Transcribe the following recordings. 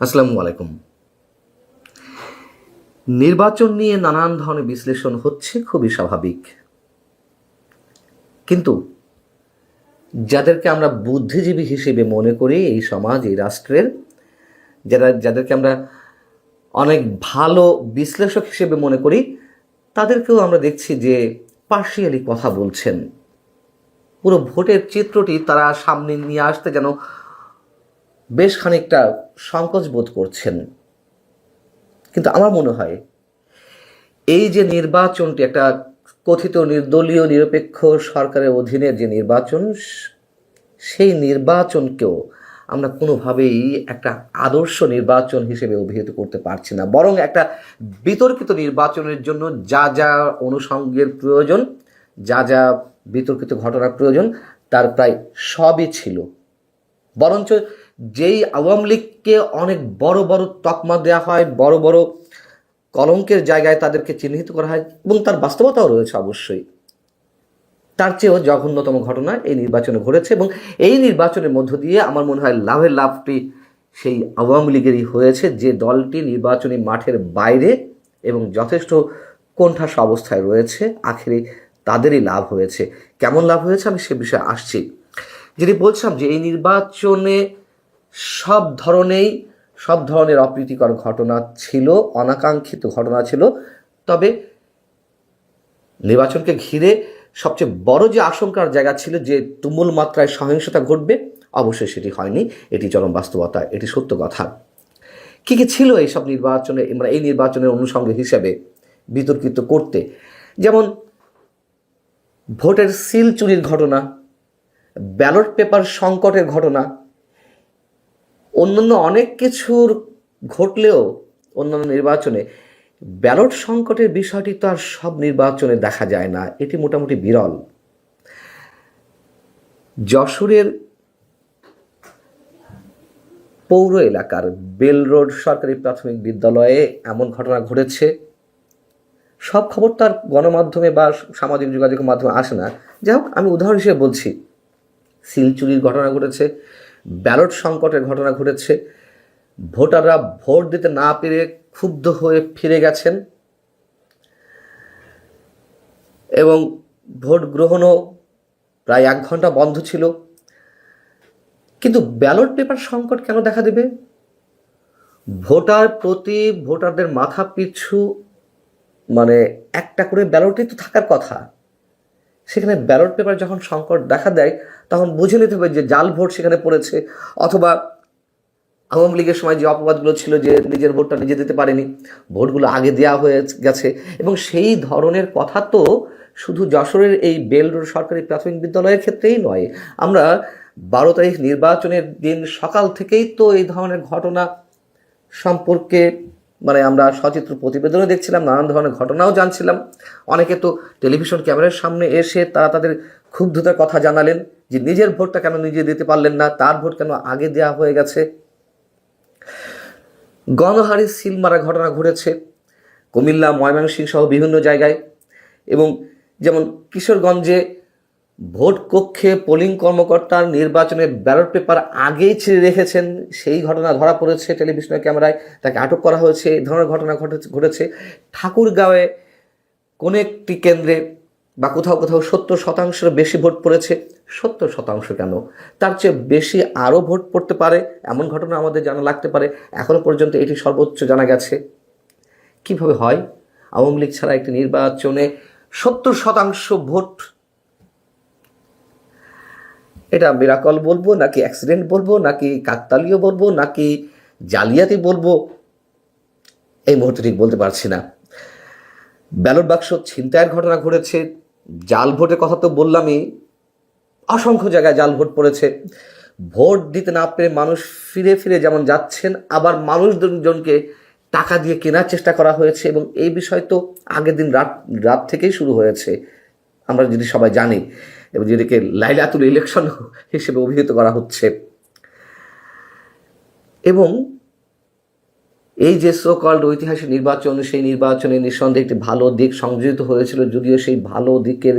আসসালামু আলাইকুম। নির্বাচন নিয়ে নানান ধরনের বিশ্লেষণ হচ্ছে, খুবই স্বাভাবিক। কিন্তু যাদেরকে আমরা বুদ্ধিজীবী হিসেবে মনে করি এই সমাজ, এই রাষ্ট্রের, যাদেরকে আমরা অনেক ভালো বিশ্লেষক হিসেবে মনে করি, তাদেরকেও আমরা দেখছি যে পার্শিয়ালি কথা বলছেন। পুরো ভোটের চিত্রটি তারা সামনে নিয়ে আসতে যেন বেশ খানিকটা সংকোচ বোধ করছেন। কিন্তু আমার মনে হয় এই যে নির্বাচনটি একটা কথিত নির্দলীয় নিরপেক্ষ সরকারের অধীনে যে নির্বাচন, সেই নির্বাচনকেও আমরা কোনোভাবেই একটা আদর্শ নির্বাচন হিসেবে অভিহিত করতে পারছি না। বরং একটা বিতর্কিত নির্বাচনের জন্য যা যা অনুষঙ্গের প্রয়োজন, যা যা বিতর্কিত ঘটনার প্রয়োজন, তার প্রায় সবই ছিল। বরঞ্চ যেই আওয়ামী লীগকে অনেক বড় বড় তকমা দেওয়া হয়, বড় বড় কলঙ্কের জায়গায় তাদেরকে চিহ্নিত করা হয়, এবং তার বাস্তবতাও রয়েছে অবশ্যই, তার চেয়েও জঘন্যতম ঘটনা এই নির্বাচনে ঘটেছে। এবং এই নির্বাচনের মধ্য দিয়ে আমার মনে হয় লাভের লাভটি সেই আওয়ামী লীগেরই হয়েছে, যে দলটি নির্বাচনী মাঠের বাইরে এবং যথেষ্ট কোণঠাসা অবস্থায় রয়েছে। আখেরে তাদেরই লাভ হয়েছে। কেমন লাভ হয়েছে আমি সে বিষয়ে আসছি। যেটি বলছিলাম যে এই নির্বাচনে সব ধরনের অপ্রীতিকর ঘটনা ছিল, অনাকাঙ্ক্ষিত ঘটনা ছিল। তবে নির্বাচনকে ঘিরে সবচেয়ে বড় যে আশঙ্কার জায়গা ছিল যে তুমুল মাত্রায় সহিংসতা ঘটবে, অবশ্যই সেটি হয়নি। এটি চরম বাস্তবতা, এটি সত্য কথা। কী কী ছিল এইসব নির্বাচনে, আমরা এই নির্বাচনের অনুষঙ্গ হিসেবে বিতর্কিত করতে? যেমন ভোটের সিল চুরির ঘটনা, ব্যালট পেপার সংকটের ঘটনা, অন্যান্য অনেক কিছুর ঘটলেও অন্যান্য নির্বাচনে ব্যালট সংকটের বিষয়টি তো আর সব নির্বাচনে দেখা যায় না, এটি মোটামুটি বিরল। যশোরের পৌর এলাকার বেল রোড সরকারি প্রাথমিক বিদ্যালয়ে এমন ঘটনা ঘটেছে। সব খবর তো আর গণমাধ্যমে বা সামাজিক যোগাযোগের মাধ্যমে আসে না। যাই হোক, আমি উদাহরণ হিসেবে বলছি, সিল চুরির ঘটনা ঘটেছে, ব্যালট সংকটের ঘটনা ঘটেছে, ভোটাররা ভোট দিতে না পেরে ক্ষুব্ধ হয়ে ফিরে গেছেন, এবং ভোট গ্রহণও প্রায় 1 ঘন্টা বন্ধ ছিল। কিন্তু ব্যালট পেপার সংকট কেন দেখা দেবে? ভোটারদের মাথা পিছু একটা করে ব্যালটই তো থাকার কথা। সেখানে ব্যালট পেপার যখন সংকট দেখা দেয়, তখন বুঝে নিতে হবে যে জাল ভোট সেখানে পড়েছে, অথবা আওয়ামী লীগের সময় যে অপবাদগুলো ছিল যে নিজের ভোটটা নিজে দিতে পারেনি, ভোটগুলো আগে দেওয়া হয়ে গেছে। এবং সেই ধরনের কথা তো শুধু যশোরের এই বেল রোড সরকারি প্রাথমিক বিদ্যালয়ের ক্ষেত্রেই নয়। আমরা 12 তারিখ নির্বাচনের দিন সকাল থেকেই তো এই ধরনের ঘটনা সম্পর্কে আমরা সচিত্র প্রতিবেদনও দেখছিলাম, নানান ধরনের ঘটনাও জানছিলাম। অনেকে তো টেলিভিশন ক্যামেরার সামনে এসে তারা তাদের ক্ষুব্ধতার কথা জানালেন যে নিজের ভোটটা কেন নিজে দিতে পারলেন না, তার ভোট কেন আগে দেওয়া হয়ে গেছে। গণহারে সিল মারা ঘটনা ঘটেছে কুমিল্লা, ময়মনসিংহ সহ বিভিন্ন জায়গায়। এবং যেমন কিশোরগঞ্জে ভোট কক্ষে পোলিং কর্মকর্তার নির্বাচনের ব্যালট পেপার আগেই ছিঁড়ে রেখেছেন, সেই ঘটনা ধরা পড়েছে টেলিভিশনের ক্যামেরায়, তাকে আটক করা হয়েছে। এই ধরনের ঘটনা ঘটেছে ঠাকুরগাঁওয়ে কোনো একটি কেন্দ্রে বা কোথাও 70% বেশি ভোট পড়েছে। 70% কেন, তার চেয়ে বেশি আরও ভোট পড়তে পারে, এমন ঘটনা আমাদের জানা লাগতে পারে। এখনও পর্যন্ত এটি সর্বোচ্চ জানা গেছে। কিভাবে হয় আওয়ামী লীগ ছাড়া একটি নির্বাচনে 70% ভোট? এটা মিরাকল বলবো, নাকি অ্যাক্সিডেন্ট বলবো, নাকি কাকতালীয় বলবো, নাকি জালিয়াতি বলবো, এই মুহূর্তে ঠিক বলতে পারছি না। ব্যালট বাক্স ছিনতাইয়ের ঘটনা ঘটেছে, জাল ভোটের কথা তো বললামই, অসংখ্য জায়গায় জাল ভোট পড়েছে। ভোট দিতে না পেরে মানুষ ফিরে ফিরে যেমন যাচ্ছেন, আবার মানুষজনকে টাকা দিয়ে কেনার চেষ্টা করা হয়েছে। এবং এই বিষয় তো আগের দিন রাত থেকেই শুরু হয়েছে, আমরা যদি সবাই জানি, এবং যেটিকে লাইলাতুল ইলেকশন হিসেবে অভিহিত করা হচ্ছে। এবং এই যে সো কল্ড ঐতিহাসিক নির্বাচন, সেই নির্বাচনে নিঃসন্দেহে একটি ভালো দিক সংযোজিত হয়েছিল, যদিও সেই ভালো দিকের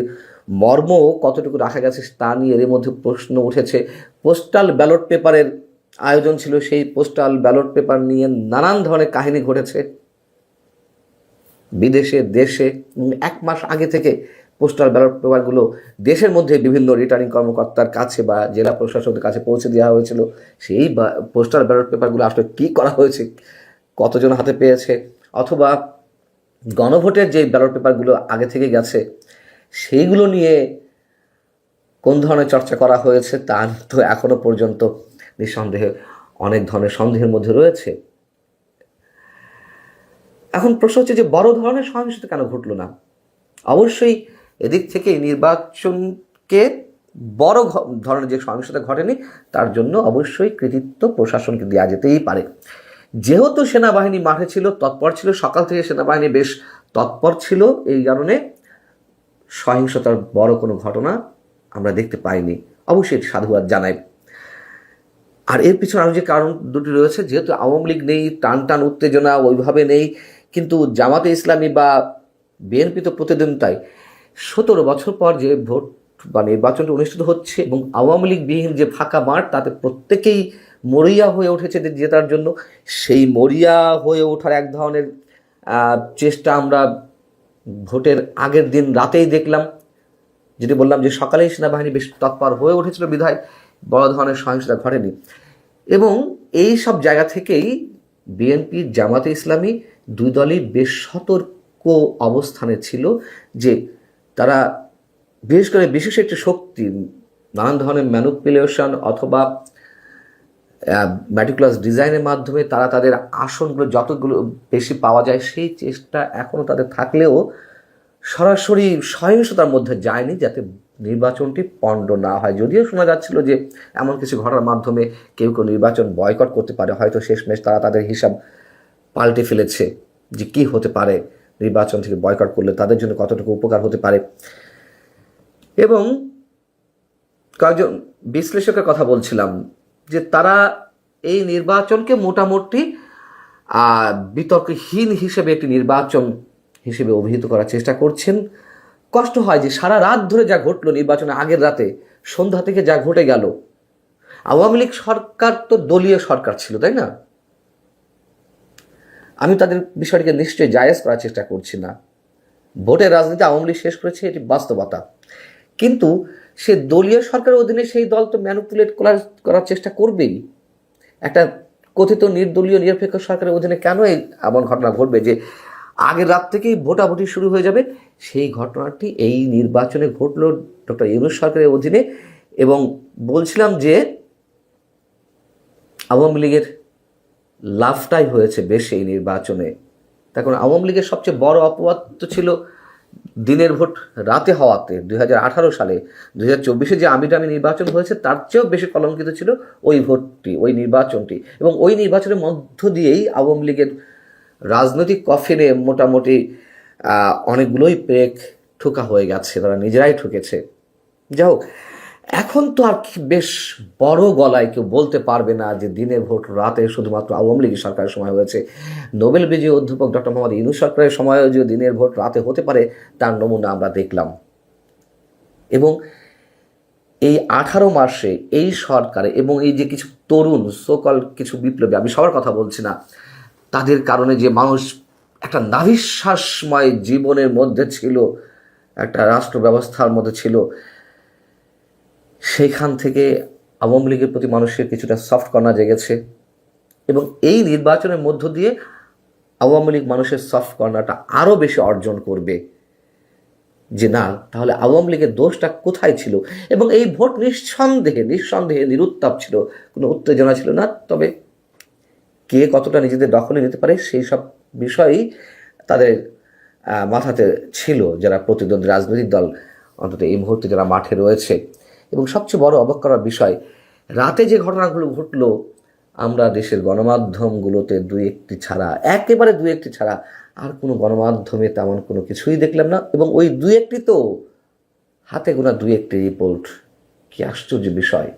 মর্ম কতটুকু রাখা গেছে তা নিয়ে এর মধ্যে প্রশ্ন উঠেছে। পোস্টাল ব্যালট পেপারের আয়োজন ছিল, সেই পোস্টাল ব্যালট পেপার নিয়ে নানান ধরনের কাহিনী ঘটেছে বিদেশে দেশে। 1 মাস আগে থেকে পোস্টাল ব্যালট পেপারগুলো দেশের মধ্যে বিভিন্ন রিটার্নিং কর্মকর্তার কাছে বা জেলা প্রশাসকের কাছে পৌঁছে দেওয়া হয়েছিল। সেই পোস্টাল ব্যালট পেপারগুলো আসলে কী করা হয়েছে, কতজন হাতে পেয়েছে, অথবা গণভোটের যে ব্যালট পেপারগুলো আগে থেকে গেছে সেইগুলো নিয়ে কোন ধরনের চর্চা করা হয়েছে তা তো এখনো পর্যন্ত নিঃসন্দেহে অনেক ধরনের সন্দেহের মধ্যে রয়েছে। এখন প্রশ্ন হচ্ছে যে বড় ধরনের সহিংসতা কেন ঘটল না? অবশ্যই এদিক থেকে নির্বাচনকে বড় ধরনের যে সহিংসতা ঘটেনি তার জন্য অবশ্যই কৃতিত্ব প্রশাসনকে দেওয়া যেতেই পারে। যেহেতু সেনাবাহিনী মাঠে ছিল, তৎপর ছিল, সকাল থেকে সেনাবাহিনী বেশ তৎপর ছিল, এই কারণে সহিংসতার বড় কোনো ঘটনা আমরা দেখতে পাইনি। অবশ্যই সাধুবাদ জানাই। আর এর পিছনে আরও যে কারণ দুটি রয়েছে, যেহেতু আওয়ামী লীগ নেই, টান উত্তেজনা ওইভাবে নেই, কিন্তু জামাতে ইসলামী বা বিএনপি তো প্রতিদ্বন্দ্বিতায় 17 বছর পর যে ভোট বা নির্বাচনটা অনুষ্ঠিত হচ্ছে এবং আওয়ামী লীগ বিহীন যে ফাঁকা মাঠ, তাতে প্রত্যেকেই মরিয়া হয়ে উঠেছে জেতার জন্য। সেই মরিয়া হয়ে ওঠার এক ধরনের চেষ্টা আমরা ভোটের আগের দিন রাতেই দেখলাম, যেটি বললাম যে সকালেই সেনাবাহিনী বেশ তৎপর হয়ে উঠেছিল বিধায় বড় ধরনের সহিংসতা ঘটেনি। এবং এই সব জায়গা থেকেই বিএনপি জামাতে ইসলামী দুই দলই বেশ সতর্ক অবস্থানে ছিল যে তারা বিশেষ করে বিশেষ একটি শক্তি, নানান ধরনের ম্যানিপুলেশন অথবা ম্যাটিকুলাস ডিজাইনের মাধ্যমে তারা তাদের আসনগুলো যতগুলো বেশি পাওয়া যায় সেই চেষ্টা এখনও তাদের থাকলেও সরাসরি সহিংসতার মধ্যে যায়নি, যাতে নির্বাচনটি পণ্ড না হয়। যদিও শোনা যাচ্ছিল যে এমন কিছু ঘটার মাধ্যমে কেউ নির্বাচন বয়কট করতে পারে, হয়তো শেষমেশ তারা তাদের হিসাব পাল্টে ফেলেছে যে কি হতে পারে নির্বাচন থেকে বয়কট করলে তাদের জন্য কতটুকু উপকার হতে পারে। এবং কয়েকজন বিশ্লেষকের কথা বলছিলাম যে তারা এই নির্বাচনকে মোটামুটি বিতর্কহীন হিসেবে একটি নির্বাচন হিসেবে অভিহিত করার চেষ্টা করছেন। কষ্ট হয় যে সারা রাত ধরে যা ঘটলো, নির্বাচনের আগের রাতে সন্ধ্যা থেকে যা ঘটে গেল, আওয়ামী লীগ সরকার তো দলীয় সরকার ছিল, তাই না? আমি তাদের বিষয়টিকে নিশ্চয়ই জায়েজ করার চেষ্টা করছি না। ভোটের রাজনীতি আওয়ামী লীগ শেষ করেছে, এটি বাস্তবতা। কিন্তু সে দলীয় সরকারের অধীনে সেই দল তো ম্যানিপুলেট করার চেষ্টা করবেই। একটা কথিত নির্দলীয় নিরপেক্ষ সরকারের অধীনে কেন এমন ঘটনা ঘটবে যে আগের রাত থেকেই ভোটাভুটি শুরু হয়ে যাবে? সেই ঘটনাটি এই নির্বাচনে ঘটল ডক্টর ইউনূস সরকারের অধীনে। এবং বলছিলাম যে আওয়ামী লীগের লাভটাই হয়েছে বেশ এই নির্বাচনে। তার কারণ আওয়ামী লীগের সবচেয়ে বড় অপবাদ তো ছিল দিনের ভোট রাতে হওয়াতে। 2018 সালে 2024 যে আমিরামি নির্বাচন হয়েছে তার চেয়েও বেশি কলঙ্কিত ছিল ওই ভোটটি, ওই নির্বাচনটি। এবং ওই নির্বাচনের মধ্য দিয়েই আওয়ামী লীগের রাজনৈতিক কফিনে মোটামুটি অনেকগুলোই পেক ঠোকা হয়ে গেছে, তারা নিজেরাই ঠকেছে। যাই হোক, এখন তো আর বেশ বড় গলায় কেউ বলতে পারবে না যে দিনের ভোট রাতে শুধুমাত্র আওয়ামী লীগের সরকারের সময় হয়েছে। নোবেল বিজয়ী অধ্যাপক ডক্টর মোহাম্মদ ইউনূস সরকারের সময়ও যে দিনের ভোট রাতে হতে পারে তার নমুনা আমরা দেখলাম। এবং এই 18 মাসে এই সরকারে এবং এই যে কিছু তরুণ সোকল কিছু বিপ্লবী, আমি সবার কথা বলছি না, তাদের কারণে যে মানুষ একটা নাভিশ্বাসময় জীবনের মধ্যে ছিল, একটা রাষ্ট্র ব্যবস্থার মধ্যে ছিল, সেইখান থেকে আওয়ামী লীগের প্রতি মানুষের কিছুটা সফট কর্নার জেগেছে। এবং এই নির্বাচনের মধ্য দিয়ে আওয়ামী লীগ মানুষের সফট কর্নারটা আরও বেশি অর্জন করবে যে না, তাহলে আওয়ামী লীগের দোষটা কোথায় ছিল। এবং এই ভোট নিঃসন্দেহে নিরুত্তাপ ছিল, কোনো উত্তেজনা ছিল না। তবে কে কতটা নিজেদের দখলে নিতে পারে সেই সব বিষয়ই তাদের মাথাতে ছিল, যারা প্রতিদ্বন্দ্বী রাজনৈতিক দল অন্তত এই মুহূর্তে যারা মাঠে রয়েছে। এবং সবচেয়ে বড় অবাক করার বিষয়, রাতে যে ঘটনাগুলো ঘটলো আমরা দেশের গণমাধ্যমগুলোতে একেবারে দু একটি ছাড়া আর কোনো গণমাধ্যমে তেমন কোনো কিছুই দেখলাম না। এবং ওই দু একটি তো হাতে গোনা দু একটি রিপোর্ট। কি আশ্চর্য বিষয়!